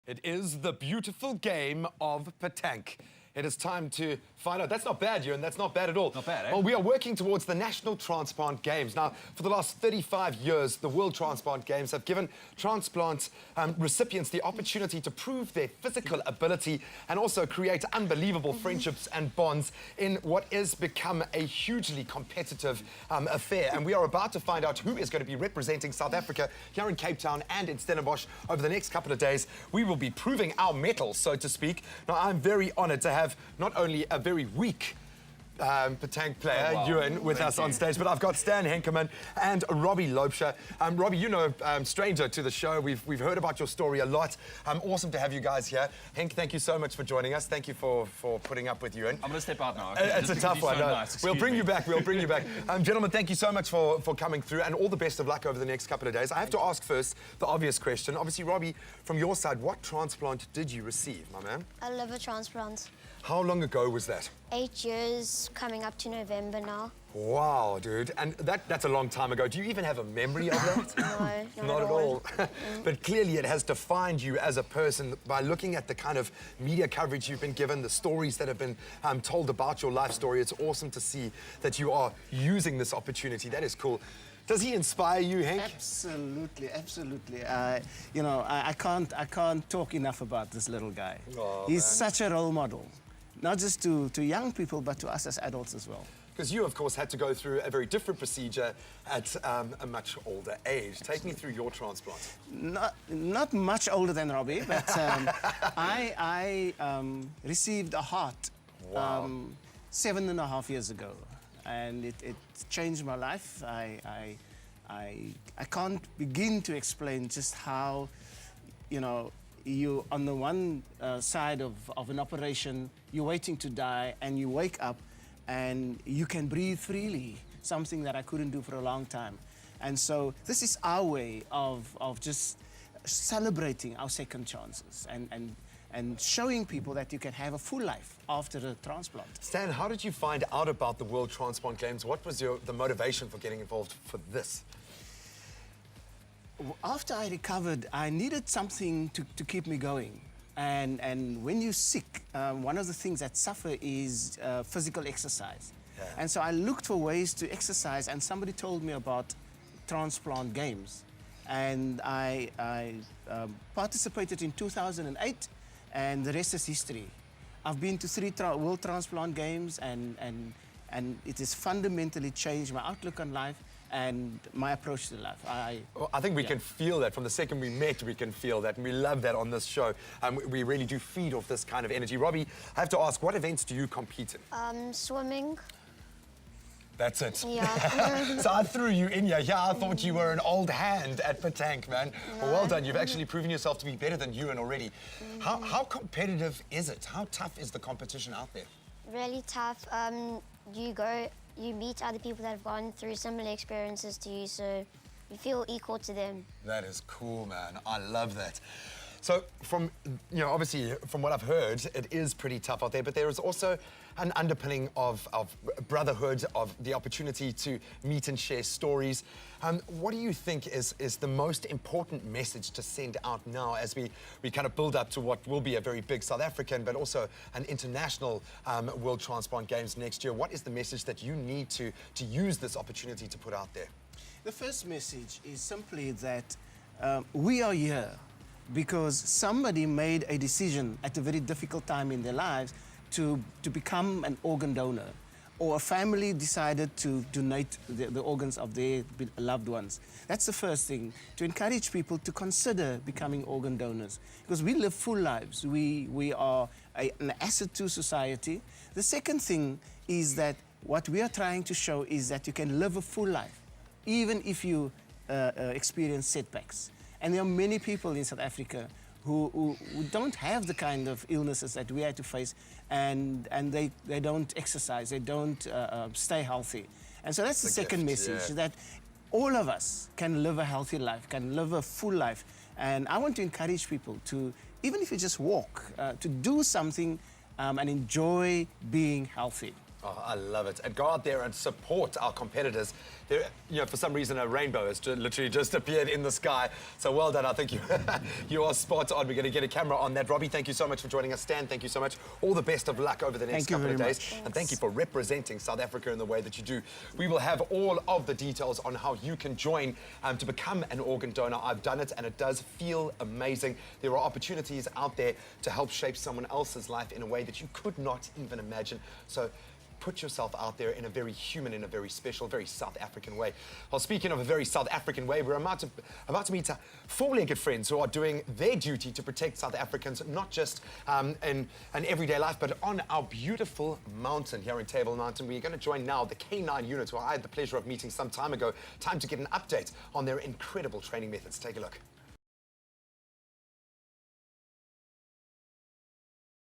It is the beautiful game of petanque. It is time to find out. That's not bad, Ewan. That's not bad at all. Not bad, eh? Well, we are working towards the National Transplant Games. Now, for the last 35 years, the World Transplant Games have given transplant recipients the opportunity to prove their physical ability and also create unbelievable friendships and bonds in what is become a hugely competitive affair. And we are about to find out who is going to be representing South Africa here in Cape Town and in Stellenbosch over the next couple of days. We will be proving our mettle, so to speak. Now, I'm very honoured to have not only a very weak petanque player, Ewan, with us on stage, but I've got Stan Henkerman and Robbie Loubser. Robbie, you know, stranger to the show. We've heard about your story a lot. Awesome to have you guys here. Henk, thank you so much for joining us. Thank you for putting up with Ewan. I'm going to step out now. It's a tough one. So nice. We'll bring you back. We'll bring you back. Gentlemen, thank you so much for coming through, and all the best of luck over the next couple of days. I have to ask first the obvious question. Obviously, Robbie, from your side, what transplant did you receive, my man? A liver transplant. How long ago was that? 8 years, coming up to November now. Wow, dude. And that's a long time ago. Do you even have a memory of that? No, not at all. But clearly it has defined you as a person by looking at the kind of media coverage you've been given, the stories that have been told about your life story. It's awesome to see that you are using this opportunity. That is cool. Does he inspire you, Henk? Absolutely, absolutely. You know, I can't talk enough about this little guy. Oh, He's man. such a role model, not just to young people, but to us as adults as well. Because you, of course, had to go through a very different procedure at a much older age. Take me through your transplant. Not much older than Robbie, but I received a heart 7.5 years ago, and it changed my life. I can't begin to explain just how, you know, you on the one side of an operation, you're waiting to die, and you wake up and you can breathe freely, something that I couldn't do for a long time. And so this is our way of just celebrating our second chances and showing people that you can have a full life after a transplant. Stan, how did you find out about the World Transplant Games? What was the motivation for getting involved for this? After I recovered, I needed something to keep me going. And when you're sick, one of the things that suffer is physical exercise. Yeah. And so I looked for ways to exercise, and somebody told me about transplant games. And I participated in 2008, and the rest is history. I've been to 3 World Transplant Games, and it has fundamentally changed my outlook on life and my approach to life. Well, I think we can feel that. From the second we met, we can feel that, and we love that on this show. We really do feed off this kind of energy. Robbie, I have to ask, what events do you compete in? Swimming. That's it. Yeah. So I threw you in here. Yeah, I thought you were an old hand at petanque, man. No. Well done. You've actually proven yourself to be better than Ewan already. How competitive is it? How tough is the competition out there? Really tough. You meet other people that have gone through similar experiences to you, so you feel equal to them. That is cool, man. I love that. So obviously, from what I've heard, it is pretty tough out there, but there is also an underpinning of brotherhood, of the opportunity to meet and share stories. What do you think is the most important message to send out now as we kind of build up to what will be a very big South African, but also an international World Transplant Games next year? What is the message that you need to use this opportunity to put out there? The first message is simply that we are here because somebody made a decision at a very difficult time in their lives to become an organ donor, or a family decided to donate the organs of their loved ones. That's the first thing, to encourage people to consider becoming organ donors, because we live full lives. We are an asset to society. The second thing is that what we are trying to show is that you can live a full life, even if you experience setbacks. And there are many people in South Africa who don't have the kind of illnesses that we had to face, and they don't exercise, they don't stay healthy. And so that's the second message, that all of us can live a healthy life, can live a full life. And I want to encourage people to, even if you just walk, to do something and enjoy being healthy. Oh, I love it. And go out there and support our competitors. There, you know, for some reason, a rainbow has literally just appeared in the sky. So well done. I think you, you are spot on. We're going to get a camera on that. Robbie, thank you so much for joining us. Stan, thank you so much. All the best of luck over the next couple of days. And thank you for representing South Africa in the way that you do. We will have all of the details on how you can join to become an organ donor. I've done it, and it does feel amazing. There are opportunities out there to help shape someone else's life in a way that you could not even imagine. So put yourself out there in a very human, in a very special, very South African way. Well, speaking of a very South African way, we're about to meet four-legged friends who are doing their duty to protect South Africans, not just in an everyday life, but on our beautiful mountain here in Table Mountain. We're going to join now the K9 unit, who I had the pleasure of meeting some time ago. Time to get an update on their incredible training methods. Take a look.